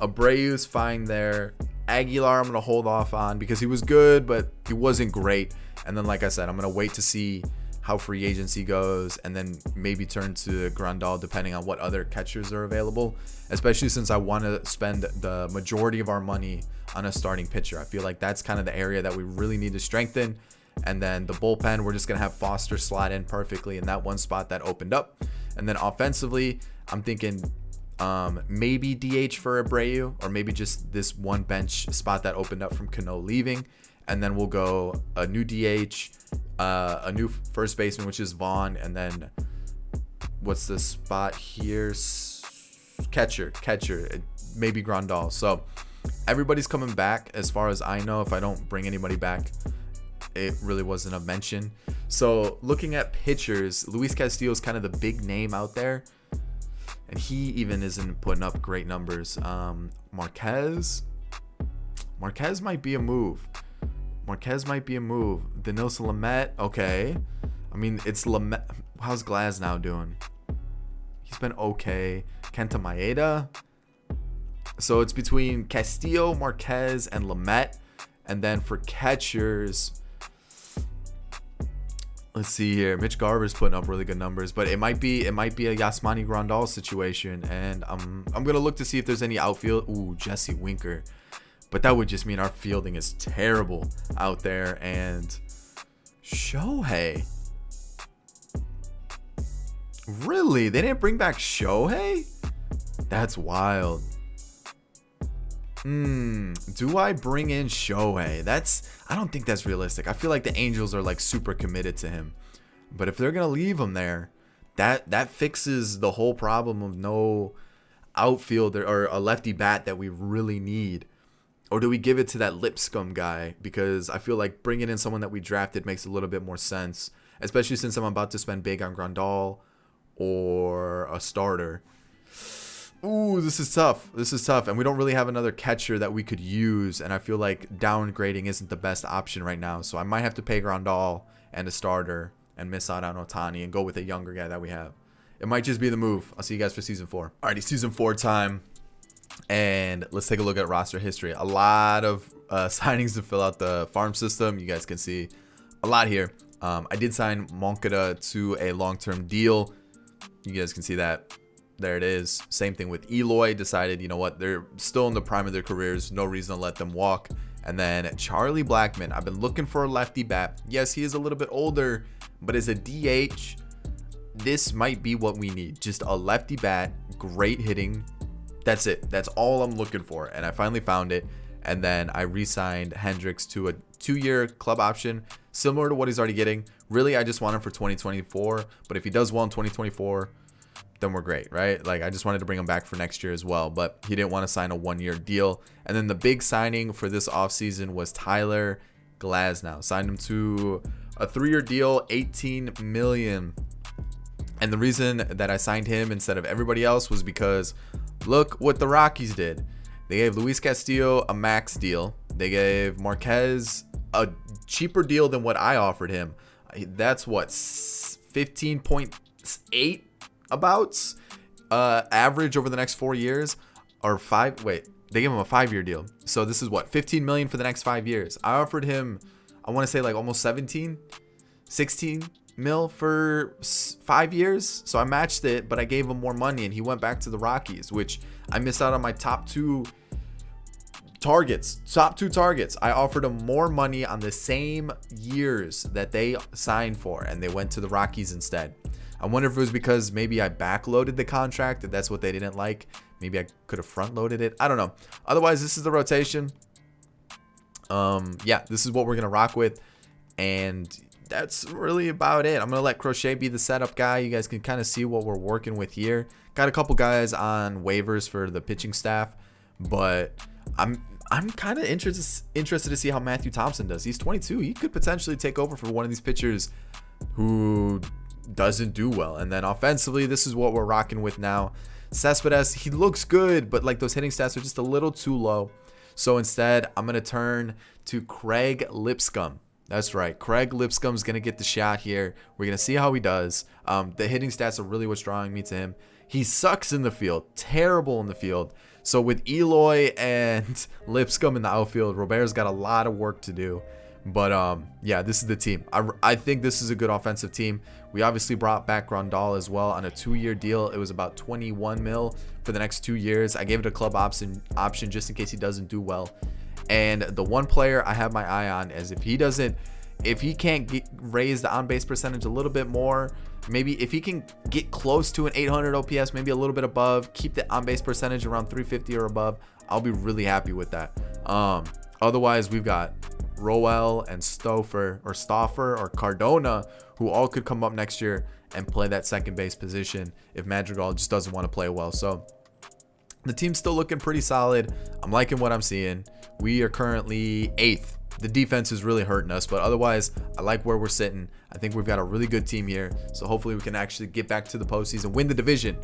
Abreu's fine there. Aguilar I'm gonna hold off on because he was good, but he wasn't great. And then like I said, I'm gonna wait to see how free agency goes, and then maybe turn to Grandal depending on what other catchers are available, especially since I want to spend the majority of our money on a starting pitcher. I feel like that's kind of the area that we really need to strengthen. And then the bullpen, we're just going to have Foster slot in perfectly in that one spot that opened up. And then offensively, I'm thinking maybe DH for Abreu, or maybe just this one bench spot that opened up from Cano leaving. And then we'll go a new DH, a new first baseman, which is Vaughn. And then what's the spot here? Catcher, maybe Grandal. So everybody's coming back as far as I know. If I don't bring anybody back, it really wasn't a mention. So looking at pitchers, Luis Castillo is kind of the big name out there, and he even isn't putting up great numbers. Marquez might be a move. Denilson Lamet, okay. I mean, it's Lamet. How's Glassnow doing? He's been okay. Kenta Maeda. So it's between Castillo, Marquez, and Lamet. And then for catchers, let's see here. Mitch Garver's putting up really good numbers, but it might be a Yasmani Grandal situation. And I'm gonna look to see if there's any outfield. Ooh, Jesse Winker. But that would just mean our fielding is terrible out there. And Shohei. Really? They didn't bring back Shohei? That's wild. Do I bring in Shohei? I don't think that's realistic. I feel like the Angels are like super committed to him. But if they're going to leave him there, that fixes the whole problem of no outfield or a lefty bat that we really need. Or do we give it to that Lipscomb guy? Because I feel like bringing in someone that we drafted makes a little bit more sense, especially since I'm about to spend big on Grandal or a starter. Ooh, this is tough. And we don't really have another catcher that we could use. And I feel like downgrading isn't the best option right now. So I might have to pay Grandal and a starter and miss out on Ohtani and go with a younger guy that we have. It might just be the move. I'll see you guys for season 4. Alrighty, season 4 time. And let's take a look at roster history. A lot of signings to fill out the farm system. You guys can see a lot here. I did sign Moncada to a long-term deal. You guys can see that. There it is. Same thing with Eloy. Decided, you know what, they're still in the prime of their careers. No reason to let them walk. And then Charlie Blackmon. I've been looking for a lefty bat. Yes, he is a little bit older, but as a DH, this might be what we need. Just a lefty bat, great hitting. That's it. That's all I'm looking for. And I finally found it. And then I re-signed Hendricks to a 2-year club option, similar to what he's already getting. Really, I just want him for 2024. But if he does well in 2024, then we're great, right? Like, I just wanted to bring him back for next year as well. But he didn't want to sign a 1-year deal. And then the big signing for this offseason was Tyler Glassnow. Signed him to a 3-year deal, $18 million. And the reason that I signed him instead of everybody else was because look what the Rockies did. They gave Luis Castillo a max deal. They gave Marquez a cheaper deal than what I offered him. That's what, 15.8 abouts average over the next 4 years, or 5. Wait, they gave him a 5-year deal. So this is what, $15 million for the next 5 years. I offered him, I want to say like almost 16 mil for 5 years. So I matched it, but I gave him more money and he went back to the Rockies, which I missed out on my top two targets. I offered him more money on the same years that they signed for, and they went to the Rockies instead. I wonder if it was because maybe I backloaded the contract and that's what they didn't like. Maybe I could have front loaded it. I don't know. Otherwise, this is the rotation. Yeah, this is what we're going to rock with. And that's really about it. I'm going to let Crochet be the setup guy. You guys can kind of see what we're working with here. Got a couple guys on waivers for the pitching staff, but I'm kind of interested to see how Matthew Thompson does. He's 22. He could potentially take over for one of these pitchers who doesn't do well. And then offensively, this is what we're rocking with now. Cespedes, he looks good, but like those hitting stats are just a little too low. So instead, I'm going to turn to Craig Lipscomb. That's right. Craig Lipscomb's going to get the shot here. We're going to see how he does. The hitting stats are really what's drawing me to him. He sucks in the field. Terrible in the field. So with Eloy and Lipscomb in the outfield, Robert's got a lot of work to do. But yeah, this is the team. I think this is a good offensive team. We obviously brought back Grandal as well on a 2-year deal. It was about 21 mil for the next 2 years. I gave it a club option just in case he doesn't do well. And the one player I have my eye on is if he doesn't if he can't raise the on-base percentage a little bit more, maybe if he can get close to an 800 OPS, maybe a little bit above, keep the on-base percentage around 350 or above, I'll be really happy with that. Otherwise, we've got Rowell and Stoffer or Cardona, who all could come up next year and play that second base position if Madrigal just doesn't want to play well. So the team's still looking pretty solid. I'm liking what I'm seeing. We are currently 8th. The defense is really hurting us, but otherwise, I like where we're sitting. I think we've got a really good team here. So hopefully we can actually get back to the postseason, win the division.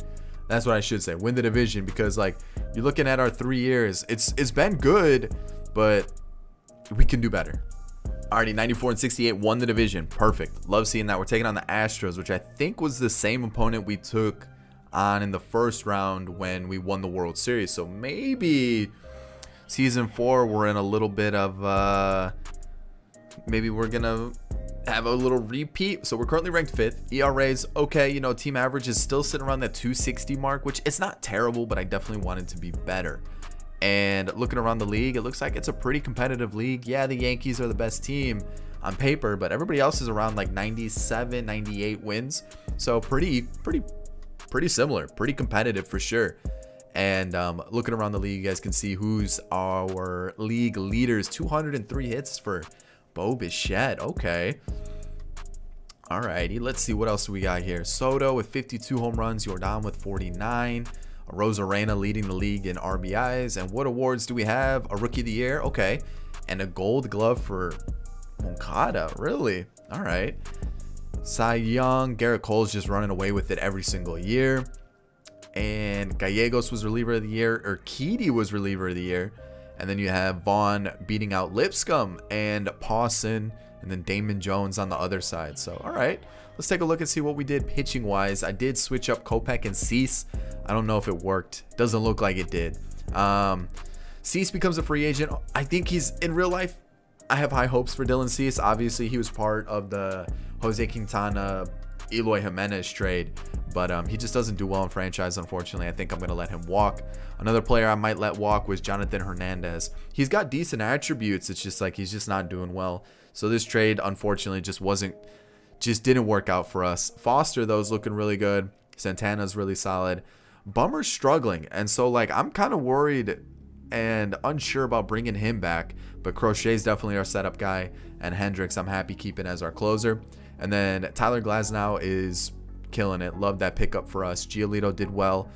That's what I should say, win the division, because like you're looking at our 3 years, it's been good, but we can do better. Alrighty, 94 and 68 won the division. Perfect. Love seeing that. We're taking on the Astros, which I think was the same opponent we took on in the first round when we won the World Series. So maybe season 4 we're in a little bit of maybe we're gonna have a little repeat. So we're currently ranked 5th. ERA's okay, you know, team average is still sitting around that 260 mark, which it's not terrible, but I definitely want it to be better. And looking around the league, it looks like it's a pretty competitive league. Yeah, the Yankees are the best team on paper, but everybody else is around like 97, 98 wins. So pretty similar, pretty competitive for sure. And looking around the league, you guys can see who's our league leaders. 203 hits for Bo Bichette. Okay. Alrighty, let's see what else we got here. Soto with 52 home runs, Jordan with 49. Rosarena leading the league in RBIs. And what awards do we have? A Rookie of the Year, okay, and a Gold Glove for Moncada. Really? All right. Cy Young, Garrett Cole's just running away with it every single year. And Gallegos was reliever of the year. Urquidy was reliever of the year. And then you have Vaughn beating out Lipscomb and Pawson, and then Damon Jones on the other side. So, all right, let's take a look and see what we did pitching wise. I did switch up Kopech and Cease. I don't know if it worked. Doesn't look like it did. Cease becomes a free agent. I think he's in real life. I have high hopes for Dylan Cease. Obviously, he was part of the Jose Quintana, Eloy Jimenez trade, but he just doesn't do well in franchise, unfortunately. I think I'm going to let him walk. Another player I might let walk was Jonathan Hernandez. He's got decent attributes. It's just like he's just not doing well. So this trade, unfortunately, just didn't work out for us. Foster, though, is looking really good. Santana's really solid. Bummer's struggling, and so like I'm kind of worried and unsure about bringing him back, but Crochet's definitely our setup guy, and Hendricks I'm happy keeping as our closer. And then Tyler Glassnow is killing it. Love that pickup for us. Giolito did well.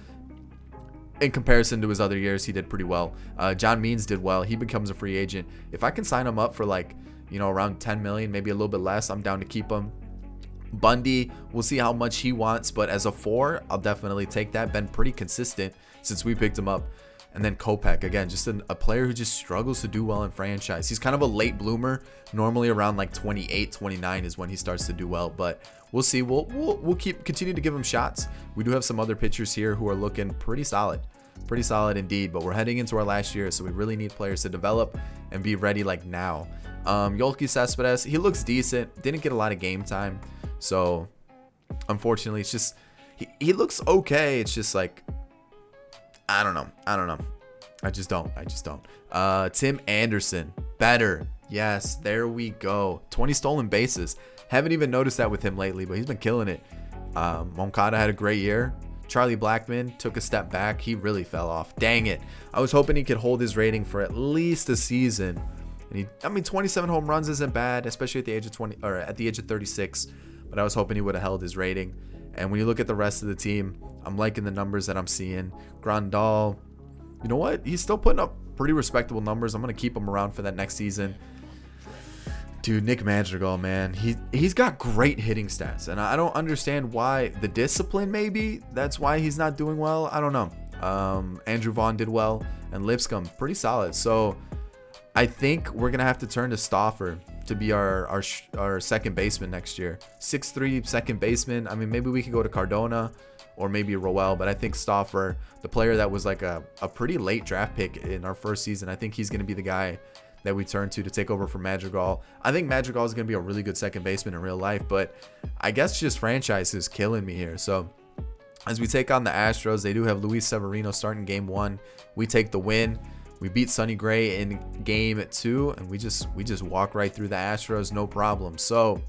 In comparison to his other years, he did pretty well. John Means did well. He becomes a free agent. If I can sign him up for like, you know, around 10 million, maybe a little bit less, I'm down to keep him. Bundy, we'll see how much he wants, but as a 4, I'll definitely take that. Been pretty consistent since we picked him up. And then Kopech, again, just a player who just struggles to do well in franchise. He's kind of a late bloomer. Normally around like 28, 29 is when he starts to do well, but we'll see. We'll continue to give him shots. We do have some other pitchers here who are looking pretty solid indeed, but we're heading into our last year, so we really need players to develop and be ready like now. Yolki Cespedes, he looks decent. Didn't get a lot of game time, so unfortunately, it's just he looks okay. It's just like I don't know. I just don't. Tim Anderson, better. Yes, there we go. 20 stolen bases. Haven't even noticed that with him lately, but he's been killing it. Moncada had a great year. Charlie Blackmon took a step back. He really fell off. Dang it. I was hoping he could hold his rating for at least a season. And 27 home runs isn't bad, especially at the age of 20 or at the age of 36. But I was hoping he would have held his rating. And when you look at the rest of the team, I'm liking the numbers that I'm seeing. Grandal, you know what? He's still putting up pretty respectable numbers. I'm going to keep him around for that next season. Dude, Nick Madrigal, man. He's got great hitting stats. And I don't understand why. The discipline, maybe? That's why he's not doing well? I don't know. Andrew Vaughn did well. And Lipscomb, pretty solid. So I think we're going to have to turn to Stoffer to be our second baseman next year. 6'3" second baseman. I mean, maybe we could go to Cardona or maybe Rowell, but I think Stoffer, the player that was like a pretty late draft pick in our first season, I think he's going to be the guy that we turn to take over from Madrigal. I think Madrigal is going to be a really good second baseman in real life, but I guess just franchise is killing me here. So as we take on the Astros, they do have Luis Severino starting game 1. We take the win. We beat Sonny Gray in game 2, and we just walk right through the Astros, no problem. So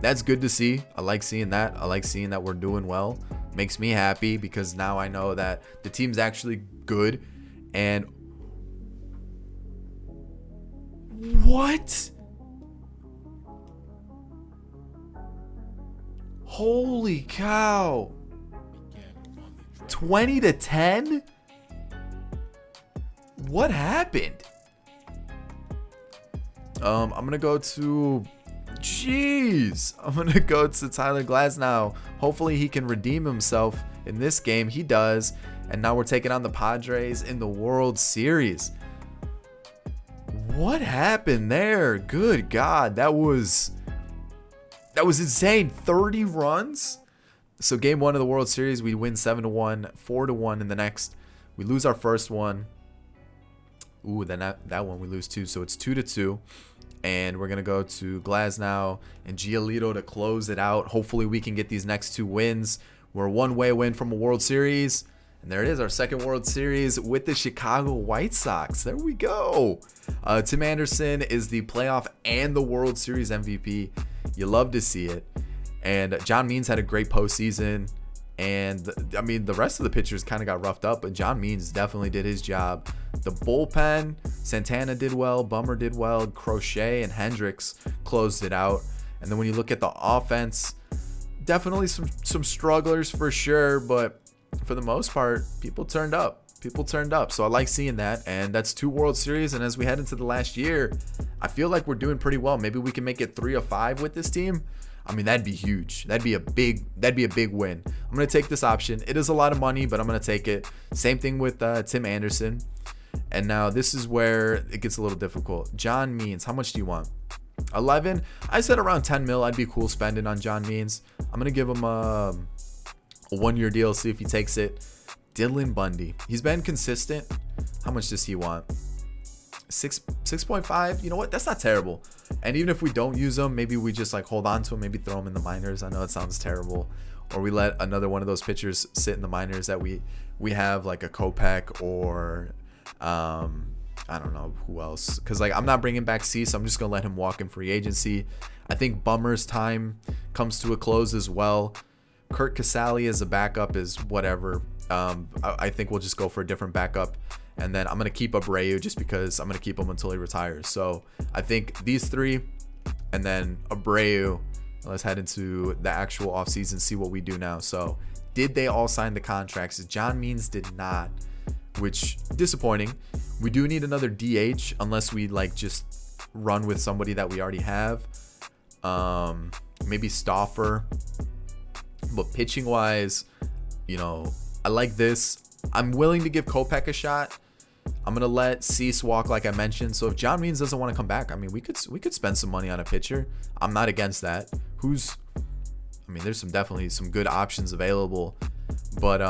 that's good to see. I like seeing that. I like seeing that we're doing well. Makes me happy because now I know that the team's actually good. And what? Holy cow. 20-10? What happened? I'm gonna go to I'm gonna go to Tyler Glassnow. Hopefully he can redeem himself in this game. He does. And now we're taking on the Padres in the World Series. What happened there? Good God, that was insane. 30 runs. So game 1 of the World Series, we win 7-1, 4-1 in the next. We lose our first one. Ooh, then that one we lose 2, so it's 2-2. And we're gonna go to Glassnow and Giolito to close it out. Hopefully we can get these next 2 wins. We're one way win from a World Series. And there it is, our second World Series with the Chicago White Sox. There we go. Tim Anderson is the playoff and the World Series MVP. You love to see it. And John Means had a great postseason. And I mean, the rest of the pitchers kind of got roughed up, but John Means definitely did his job. The bullpen, Santana did well, Bummer did well, Crochet and Hendricks closed it out. And then when you look at the offense, definitely some strugglers for sure, but for the most part, people turned up. So I like seeing that, and that's 2 World Series. And as we head into the last year, I feel like we're doing pretty well. Maybe we can make it 3 of 5 with this team. I mean, that'd be huge. That'd be a big win. I'm gonna take this option. It is a lot of money, but I'm gonna take it. Same thing with Tim Anderson. And now this is where it gets a little difficult. John Means, how much do you want? 11. I said around 10 mil. I'd be cool spending on John Means. I'm gonna give him a 1-year deal. See if he takes it. Dylan Bundy. He's been consistent. How much does he want? 6.5. You know what? That's not terrible. And even if we don't use him, maybe we just like hold on to him, maybe throw him in the minors. I know it sounds terrible. Or we let another one of those pitchers sit in the minors that we have, like a Kopech or I don't know who else. Because like I'm not bringing back Cease. I'm just gonna let him walk in free agency. I think Bummer's time comes to a close as well. Kurt Casale as a backup is whatever. I think we'll just go for a different backup. And then I'm going to keep Abreu just because I'm going to keep him until he retires. So I think these 3 and then Abreu. Let's head into the actual offseason, see what we do now. So did they all sign the contracts? John Means did not, which disappointing. We do need another DH unless we like just run with somebody that we already have. Maybe Stauffer. But pitching wise, you know, I like this. I'm willing to give Kopech a shot. I'm gonna let Cease walk, like I mentioned. So if John Means doesn't want to come back, I mean, we could spend some money on a pitcher. I'm not against that. There's definitely some good options available. But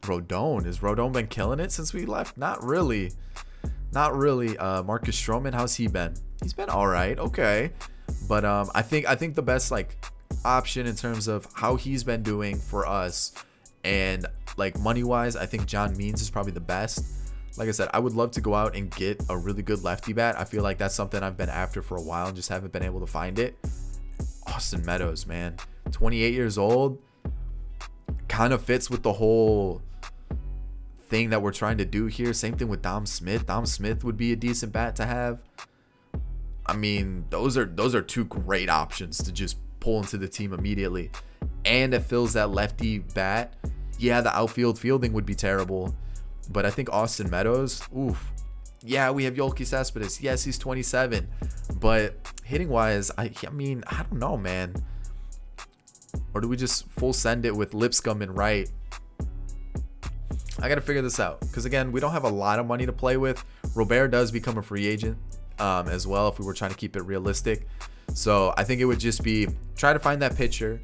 Rodon, has Rodon been killing it since we left? Not really. Marcus Stroman, how's he been? He's been all right. Okay. But I think the best like option in terms of how he's been doing for us and like money wise, I think John Means is probably the best. Like I said, I would love to go out and get a really good lefty bat. I feel like that's something I've been after for a while and just haven't been able to find it. Austin Meadows, man, 28 years old, kind of fits with the whole thing that we're trying to do here. Same thing with Dom Smith. Dom Smith would be a decent bat to have. I mean, those are 2 great options to just pull into the team immediately. And it fills that lefty bat. Yeah, the outfield fielding would be terrible. But I think Austin Meadows, oof. Yeah, we have Yolki Cespedes. Yes, he's 27. But hitting wise, I mean, I don't know, man. Or do we just full send it with Lipscomb and Wright? I got to figure this out. Because again, we don't have a lot of money to play with. Robert does become a free agent as well if we were trying to keep it realistic. So I think it would just be try to find that pitcher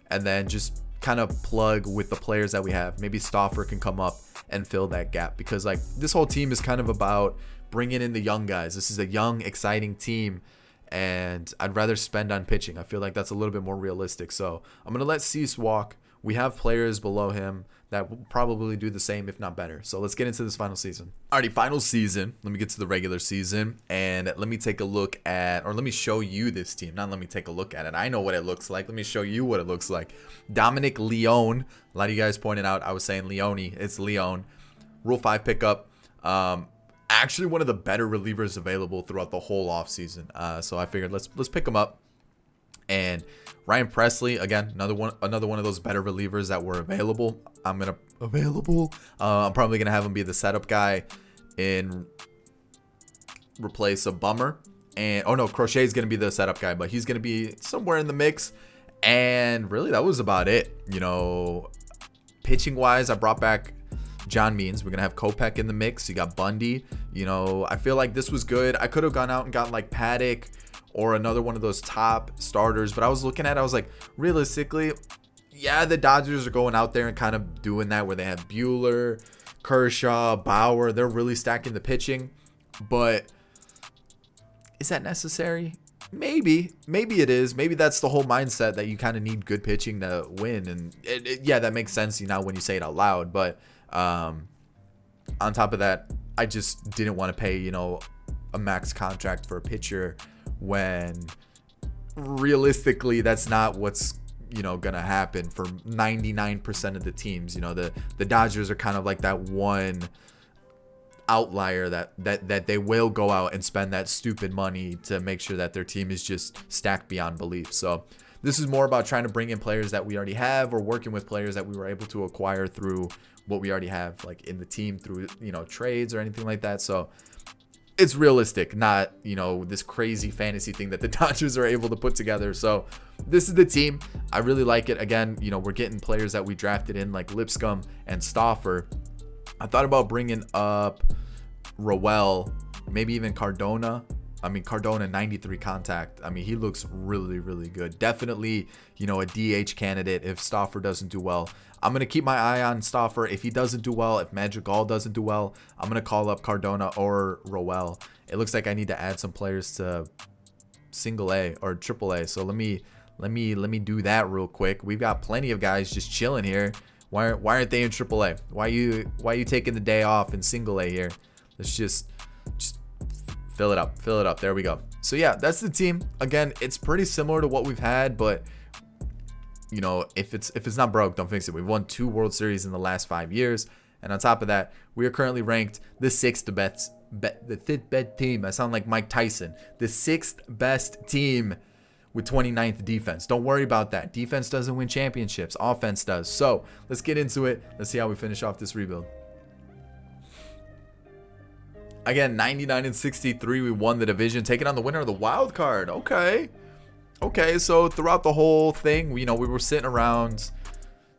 and then just kind of plug with the players that we have. Maybe Stauffer can come up and fill that gap because like this whole team is kind of about bringing in the young guys. This is a young, exciting team, and I'd rather spend on pitching. I feel like that's a little bit more realistic. So I'm going to let Cease walk. we have players below him that will probably do the same, if not better. So let's get into this final season. Alrighty, final season. Let me get to the regular season, and let me take a look at, or let me show you this team. Not let me take a look at it. I know what it looks like. Let me show you what it looks like. Dominic Leone. A lot of you guys pointed out I was saying Leone. It's Leone. Rule 5 pickup. Actually one of the better relievers available throughout the whole offseason. So I figured let's pick him up. And Ryan Presley, again, another one of those better relievers that were available. I'm probably gonna have him be the setup guy and replace a Bummer. And oh no, Crochet is gonna be the setup guy, but he's gonna be somewhere in the mix. And really, that was about it. You know, pitching wise, I brought back John Means. We're gonna have Kopech in the mix. You got Bundy. You know, I feel like this was good. I could have gone out and gotten like Paddock or another one of those top starters, but I was looking at it, I was like, realistically, yeah, the Dodgers are going out there and kind of doing that where they have Buehler, Kershaw, Bauer. They're really stacking the pitching, but is that necessary? Maybe it is. Maybe that's the whole mindset, that you kind of need good pitching to win. And yeah, that makes sense, you know, when you say it out loud. But on top of that, I just didn't want to pay, you know, a max contract for a pitcher when realistically that's not what's, you know, gonna happen for 99% of the teams. You know, the Dodgers are kind of like that one outlier that they will go out and spend that stupid money to make sure that their team is just stacked beyond belief. So this is more about trying to bring in players that we already have, or working with players that we were able to acquire through what we already have, like in the team, through, you know, trades or anything like that. So it's realistic, not, you know, this crazy fantasy thing that the Dodgers are able to put together. So this is the team. I really like it. Again, you know, we're getting players that we drafted in, like Lipscomb and Stauffer. I thought about bringing up Rowell, maybe even Cardona. I mean, Cardona 93 contact. I mean, he looks really, really good. Definitely, you know, a DH candidate if Stauffer doesn't do well. I'm going to keep my eye on Stauffer. If he doesn't do well, if Madrigal doesn't do well, I'm going to call up Cardona or Rowell. It looks like I need to add some players to single A or triple A. So let me do that real quick. We've got plenty of guys just chilling here. Why aren't they in triple A? Why are you taking the day off in single A here? Let's just fill it up. There we go. So yeah, that's the team. Again, it's pretty similar to what we've had, but you know, if it's not broke, don't fix it. We've won 2 World Series in the last 5 years, and on top of that, we are currently ranked the 6th best, the 5th best team. I sound like Mike Tyson. The 6th best team with 29th defense. Don't worry about that. Defense doesn't win championships. Offense does. So let's get into it. Let's see how we finish off this rebuild. Again, 99-63. We won the division, taking on the winner of the wild card. Okay, so throughout the whole thing, you know, we were sitting around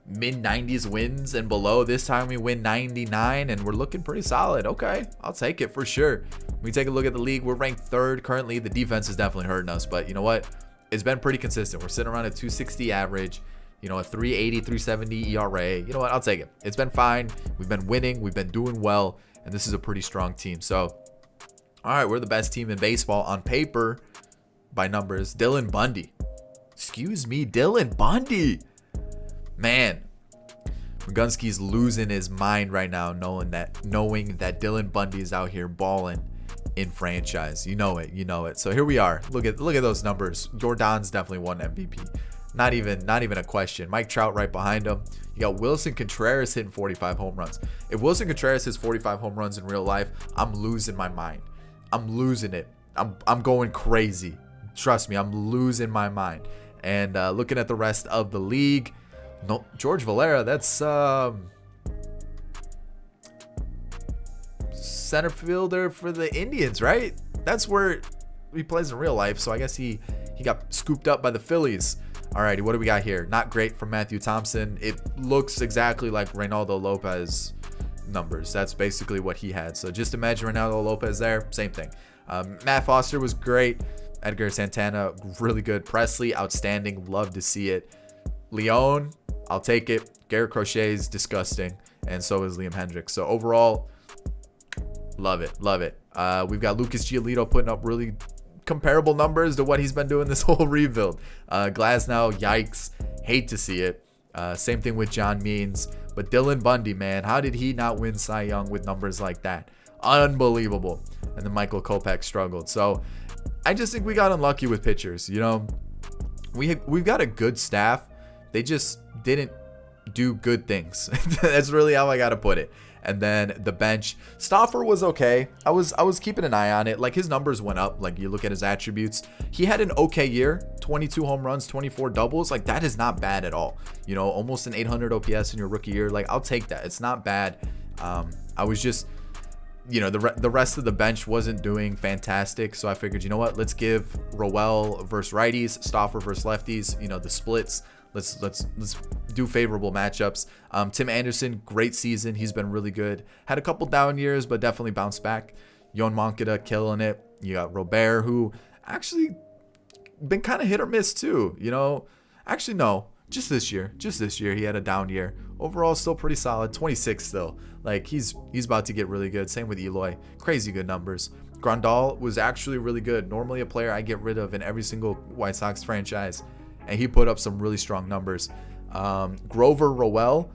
mid-90s wins and below. This time we win 99, and we're looking pretty solid. Okay, I'll take it for sure. We take a look at the league. We're ranked 3rd currently. The defense is definitely hurting us, but you know what? It's been pretty consistent. We're sitting around a 260 average, you know, a 380, 370 ERA. You know what? I'll take it. It's been fine. We've been winning. We've been doing well, and this is a pretty strong team. So, all right, we're the best team in baseball on paper. By numbers. Dylan Bundy. Dylan Bundy. Man, Magunski's losing his mind right now, knowing that Dylan Bundy is out here balling in franchise. You know it. So here we are. Look at those numbers. Jordan's definitely won MVP. Not even a question. Mike Trout right behind him. You got Wilson Contreras hitting 45 home runs. If Wilson Contreras hits 45 home runs in real life, I'm losing my mind. I'm losing it. I'm going crazy. Trust me, I'm losing my mind. And looking at the rest of the league, no, George Valera, that's center fielder for the Indians, right? That's where he plays in real life. So I guess he got scooped up by the Phillies. Alrighty, what do we got here? Not great from Matthew Thompson. It looks exactly like Reynaldo Lopez numbers. That's basically what he had. So just imagine Reynaldo Lopez there. Same thing. Matt Foster was great. Edgar Santana, really good. Presley, outstanding. Love to see it. Leone, I'll take it. Garrett Crochet is disgusting. And so is Liam Hendricks. So overall, love it. We've got Lucas Giolito putting up really comparable numbers to what he's been doing this whole rebuild. Glassnow, yikes. Hate to see it. Same thing with John Means. But Dylan Bundy, man, how did he not win Cy Young with numbers like that? Unbelievable. And then Michael Kopech struggled. So I just think we got unlucky with pitchers. You know, we've got a good staff. They just didn't do good things. That's really how I got to put it. And then the bench, Stauffer was okay. I was keeping an eye on it. Like, his numbers went up. Like, you look at his attributes, he had an okay year. 22 home runs, 24 doubles. Like, that is not bad at all. You know, almost an 800 OPS in your rookie year. Like, I'll take that. It's not bad. I was just, you know, the rest of the bench wasn't doing fantastic. So I figured, you know what, let's give Rowell versus righties, Stauffer versus lefties, you know, the splits. Let's do favorable matchups. Tim Anderson, great season. He's been really good. Had a couple down years, but definitely bounced back. Yon Moncada killing it. You got Robert, who actually been kind of hit or miss too. You know, actually no, just this year he had a down year. Overall, still pretty solid. 26 still. Like, he's about to get really good. Same with Eloy. Crazy good numbers. Grandal was actually really good. Normally a player I get rid of in every single White Sox franchise, and he put up some really strong numbers. Grover, Rowell,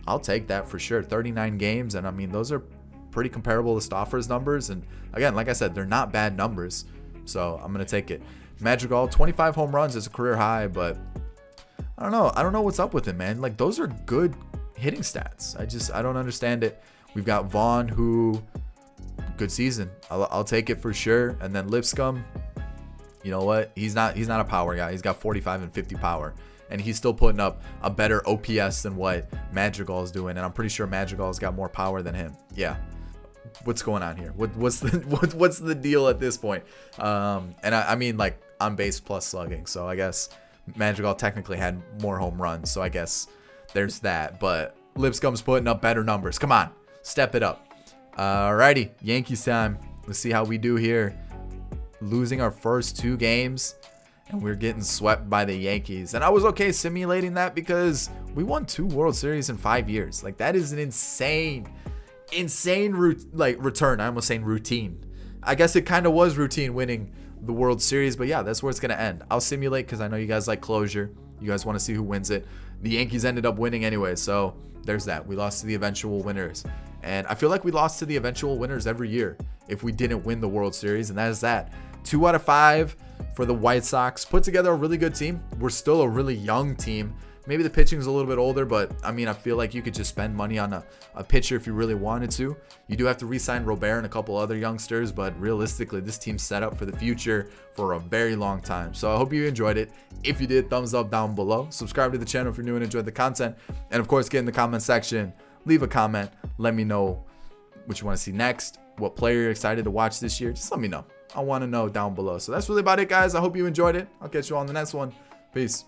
I'll take that for sure. 39 games, and I mean, those are pretty comparable to Stauffer's numbers. And again, like I said, they're not bad numbers, so I'm gonna take it. Madrigal, 25 home runs is a career high, but I don't know what's up with him, man. Like, those are good hitting stats. I don't understand it. We've got Vaughn, who, good season. I'll take it for sure. And then Lipscomb, you know what? He's not a power guy. He's got 45 and 50 power, and he's still putting up a better OPS than what Madrigal is doing. And I'm pretty sure Madrigal's got more power than him. Yeah. What's going on here? What's the deal at this point? And I mean, like, on base plus slugging. So I guess Madrigal technically had more home runs. So I guess there's that. But Lipscomb's putting up better numbers. Come on, step it up. Alrighty, Yankees time. Let's see how we do here. Losing our first 2 games, and we're getting swept by the Yankees. And I was okay simulating that because we won 2 World Series in 5 years. Like, that is an insane return. I almost saying routine. I guess it kind of was routine winning the World Series, but yeah, that's where it's gonna end. I'll simulate because I know you guys like closure. You guys want to see who wins it. The Yankees ended up winning anyway, so there's that. We lost to the eventual winners, and I feel like we lost to the eventual winners every year if we didn't win the World Series, and that is that. 2 out of 5 for the White Sox. Put together a really good team. We're still a really young team. Maybe the pitching is a little bit older, but I mean, I feel like you could just spend money on a pitcher if you really wanted to. You do have to re-sign Robert and a couple other youngsters, but realistically, this team's set up for the future for a very long time. So I hope you enjoyed it. If you did, thumbs up down below. Subscribe to the channel if you're new and enjoyed the content. And of course, get in the comment section. Leave a comment. Let me know what you want to see next. What player you're excited to watch this year. Just let me know. I want to know down below. So that's really about it, guys. I hope you enjoyed it. I'll catch you on the next one. Peace.